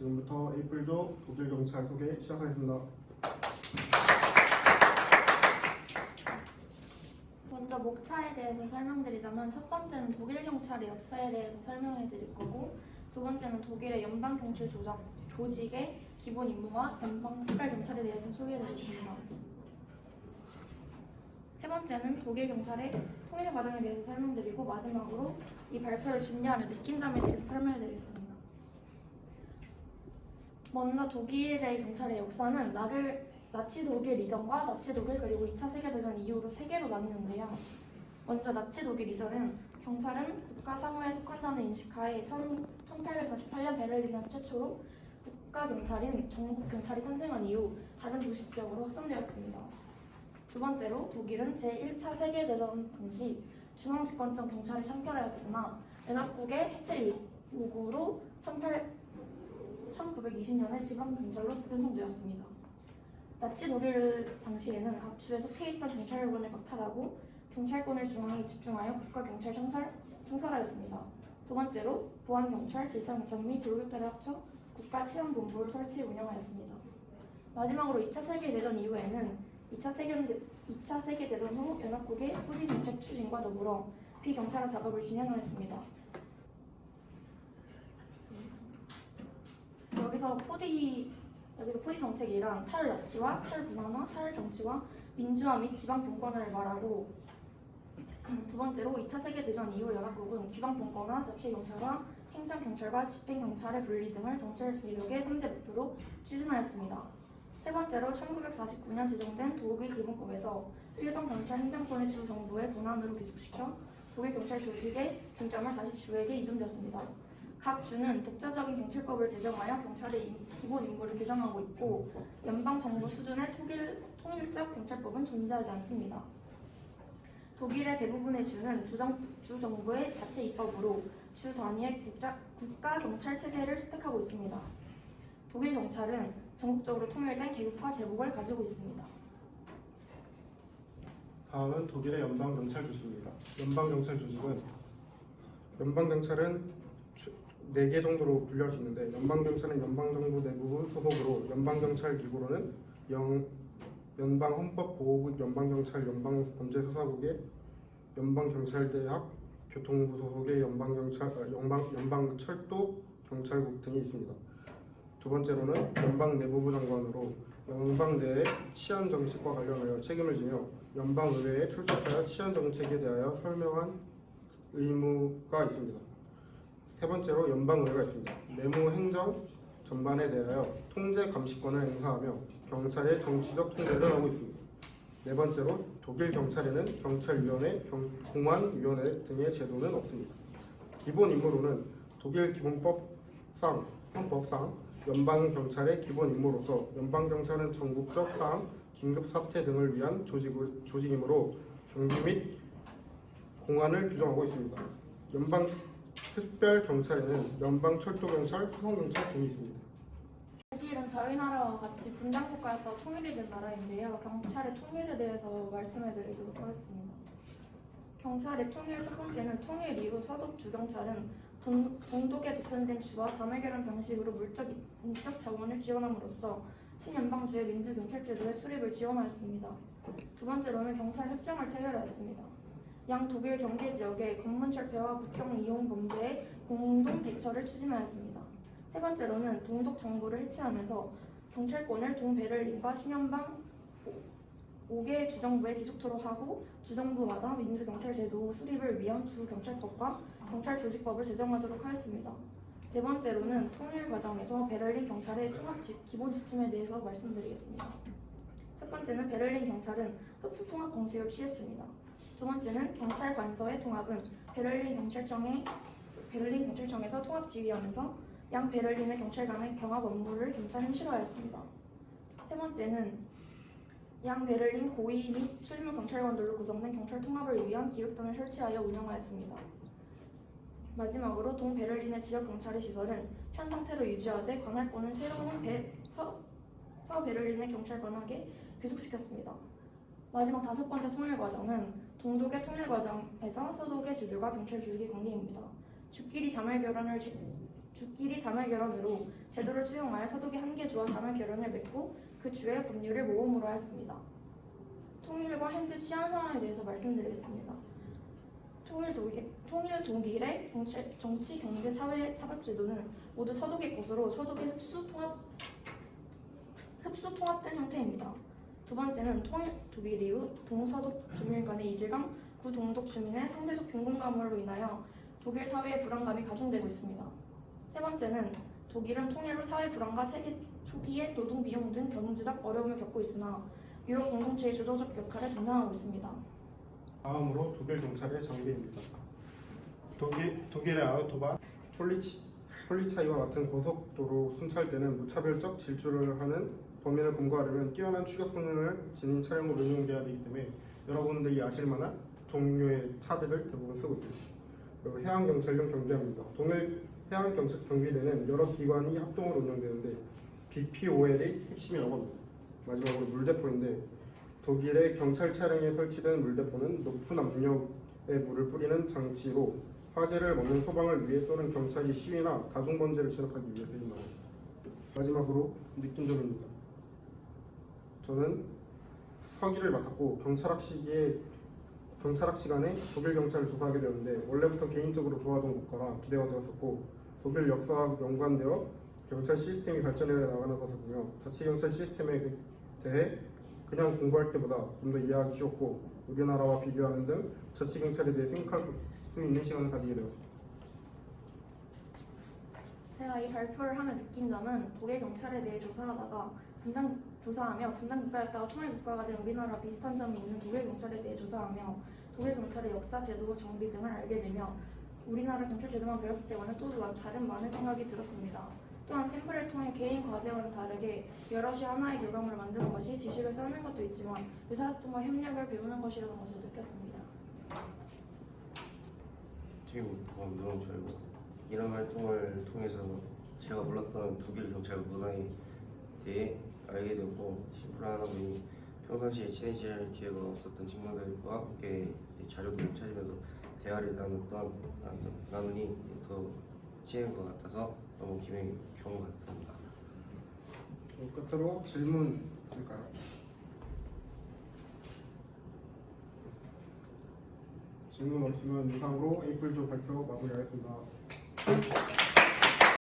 지금부터 에이프릴조 독일 경찰 소개 시작하겠습니다. 먼저 목차에 대해서 설명드리자면 첫 번째는 독일 경찰의 역사에 대해서 설명해 드릴 거고, 두 번째는 독일의 연방 경찰 조직의 기본 임무와 연방 특별 경찰에 대해서 소개해 드리겠습니다. 세 번째는 독일 경찰의 통일 과정에 대해서 설명드리고, 마지막으로 이 발표를 준비하며 느낀 점에 대해서 설명해 드리겠습니다. 먼저 독일의 경찰의 역사는 나치 독일 이전과 나치 독일 그리고 2차 세계대전 이후로 세 개로 나뉘는데요. 먼저 나치 독일 이전은 경찰은 국가 사무에 속한다는 인식하에 1848년 베를린에서 최초로 국가 경찰인 전국 경찰이 탄생한 이후 다른 도시 지역으로 확산되었습니다. 두 번째로 독일은 제1차 세계대전 당시 중앙집권적 경찰을 창설하였으나 연합국의 해체 요구로 1920년에 지방경찰로 편성되었습니다. 나치 독일 당시에는 각 주에 속해 있던 경찰관을 박탈하고 경찰권을 중앙에 집중하여 국가경찰 창설하였습니다. 두 번째로 보안경찰, 질서경찰 및 돌격대를 합쳐 국가치안본부를 설치 운영하였습니다. 마지막으로 2차 세계대전 이후에는 2차 세계대전 후 연합국의 포디 정책 추진과 더불어 비경찰화 작업을 진행하였습니다. 여기서 포디 정책이란 탈나치와 탈분화나 탈정치와 민주화 및 지방분권을 말하고, 두 번째로 2차 세계대전 이후 연합국은 지방분권화, 자치경찰화, 행정경찰과 집행경찰의 분리 등을 경찰 개혁의 3대 목표로 추진하였습니다. 세 번째로 1949년 제정된 독일 기본법에서 일반 경찰 행정권의 주 정부의 권한으로 기속시켜 독일 경찰 조직의 중점을 다시 주에게 이전되었습니다. 각 주는 독자적인 경찰법을 제정하여 경찰의 기본 임무를 규정하고 있고, 연방 정부 수준의 통일적 경찰법은 존재하지 않습니다. 독일의 대부분의 주는 주 정부의 자체 입법으로 주 단위의 국가 경찰 체계를 채택하고 있습니다. 독일 경찰은 전국적으로 통일된 계급과 제복을 가지고 있습니다. 다음은 독일의 연방경찰 조직입니다. 연방경찰 조직은 연방경찰은 4개 정도로 분류할 수 있는데, 연방경찰은 연방정부 내부 소속으로 연방경찰 기구로는 연방헌법보호국, 연방경찰, 연방범죄수사국의 연방경찰대학, 교통부 소속의 연방철도 경찰국 등이 있습니다. 두 번째로는 연방 내무부 장관으로 연방 내의 치안 정책과 관련하여 책임을 지며 연방의회에 출석하여 치안 정책에 대하여 설명한 의무가 있습니다. 세 번째로 연방의회가 있습니다. 내무 행정 전반에 대하여 통제 감시권을 행사하며 경찰의 정치적 통제를 하고 있습니다. 네 번째로 독일 경찰에는 경찰위원회, 공안위원회 등의 제도는 없습니다. 기본 임무로는 독일 기본법상, 헌법상 연방경찰의 기본 임무로서 연방경찰은 전국적 사안, 긴급사태 등을 위한 조직이므로 경비 및 공안을 규정하고 있습니다. 연방특별경찰에는 연방철도경찰, 수송경찰 등이 있습니다. 독일은 저희 나라와 같이 분단국가였다가 통일이 된 나라인데요. 경찰의 통일에 대해서 말씀해 드리도록 하겠습니다. 경찰의 통일 첫 번째는 통일 이후 서독 주경찰은 동독에 집현된 주와 자매결연 방식으로 물적, 인적 자원을 지원함으로써 친연방주의 민주경찰제도의 수립을 지원하였습니다. 두 번째로는 경찰 협정을 체결하였습니다. 양 독일 경계 지역의 검문철폐와 국경 이용 범죄의 공동 대처를 추진하였습니다. 세 번째로는 동독 정부를 해체하면서 경찰권을 동베를린과 신연방 5개 주정부에 기속토록 하고, 주정부마다 민주경찰제도 수립을 위한 주경찰법과 경찰조직법을 제정하도록 하였습니다. 네 번째로는 통일 과정에서 베를린 경찰의 통합 기본 지침에 대해서 말씀드리겠습니다. 첫 번째는 베를린 경찰은 흡수 통합 방식을 취했습니다. 두 번째는 경찰 관서의 통합은 베를린 경찰청에서 통합 지휘하면서 양 베를린의 경찰 간의 경합 업무를 점차 현실화하였습니다. 세 번째는 양 베를린 고위 및 실무 경찰관들로 구성된 경찰 통합을 위한 기획단을 설치하여 운영하였습니다. 마지막으로 동베를린의 지역 경찰의 시설은 현 상태로 유지하되 관할권은 새로운 서베를린의 경찰관에게 귀속시켰습니다. 마지막 다섯 번째 통일 과정은 동독의 통일 과정에서 서독의 주들과 경찰 조직의 관계입니다. 주끼리 자매결연을 주끼리 자매결연으로 제도를 수용하여 서독이 한 개 주와 자매결연을 맺고 그 주의 법률을 모험으로 하였습니다. 통일과 현재 치안 상황에 대해서 말씀드리겠습니다. 통일 동일의 정치, 경제, 사회, 사법제도는 모두 서독의 것으로 서독의 흡수 통합된 형태입니다. 두 번째는 통일 독일 이후 동서독 주민 간의 이질감, 구동독 주민의 상대적 빈곤감으로 인하여 독일 사회의 불안감이 가중되고 있습니다. 세 번째는 독일은 통일 후 사회 불안과 세계 초기의 노동 비용 등 경제적 어려움을 겪고 있으나 유럽 공동체의 주도적 역할을 담당하고 있습니다. 다음으로 독일 경찰의 장비입니다. 독일의 아우토반, 폴리차이와 같은 고속도로 순찰대는 무차별적 질주를 하는 범인을 검거하려면 뛰어난 추격 성능을 지닌 차량으로 운용돼야 되기 때문에 여러분들이 아실 만한 종류의 차들을 대부분 쓰고 있습니다. 그리고 해양경찰용 경비대입니다. 동일 해양경찰 경비대는 여러 기관이 합동으로 운영되는데 BPOL의 핵심이라고 합니다. 마지막으로 물대포인데 독일의 경찰 차량에 설치된 물대포는 높은 압력의 물을 뿌리는 장치로 화재를 막는 소방을 위해 또는 경찰이 시위나 다중범죄를 진압하기 위해 쓰인다고 합니다. 마지막으로 느낀점입니다. 저는 서기를 맡았고 경찰학 시간에 독일 경찰을 조사하게 되었는데 원래부터 개인적으로 좋아하던 국가라 기대가 되었었고 독일 역사와 연관되어 경찰 시스템이 발전해 나가는 것을 보며 자치경찰 시스템에 대해 그냥 공부할 때보다 좀 더 이해하기 쉬웠고 우리나라와 비교하는 등 자치경찰에 대해 생각할 수 있는 시간을 가지게 되었습니다. 제가 이 발표를 하며 느낀 점은 독일 경찰에 대해 조사하며 분단 국가였다가 통일 국가가 된 우리나라 비슷한 점이 있는 독일 경찰에 대해 조사하며 독일 경찰의 역사, 제도, 정비 등을 알게 되며 우리나라 경찰 제도만 배웠을 때와는 또 다른 많은 생각이 들었습니다. 또한 템플을 통해 개인 과제와는 다르게 여럿이 하나의 교감을 만드는 것이 지식을 쌓는 것도 있지만 의사소통과 협력을 배우는 것이라는 것을 느꼈습니다. 지금 너무 저희고 이런 활동을 통해서 제가 몰랐던 독일 경찰 문화에 대해 알게 되고 심플하다 보니 평상시에 친해질 기회가 없었던 친구들과 함께 자료도 찾으면서 대화를 나누니 더 친해진 것 같아서 너무 기분이 좋은 것 같습니다. 끝으로 질문 있을까요? 질문 없으면 이상으로 에이플조 발표 마무리하겠습니다.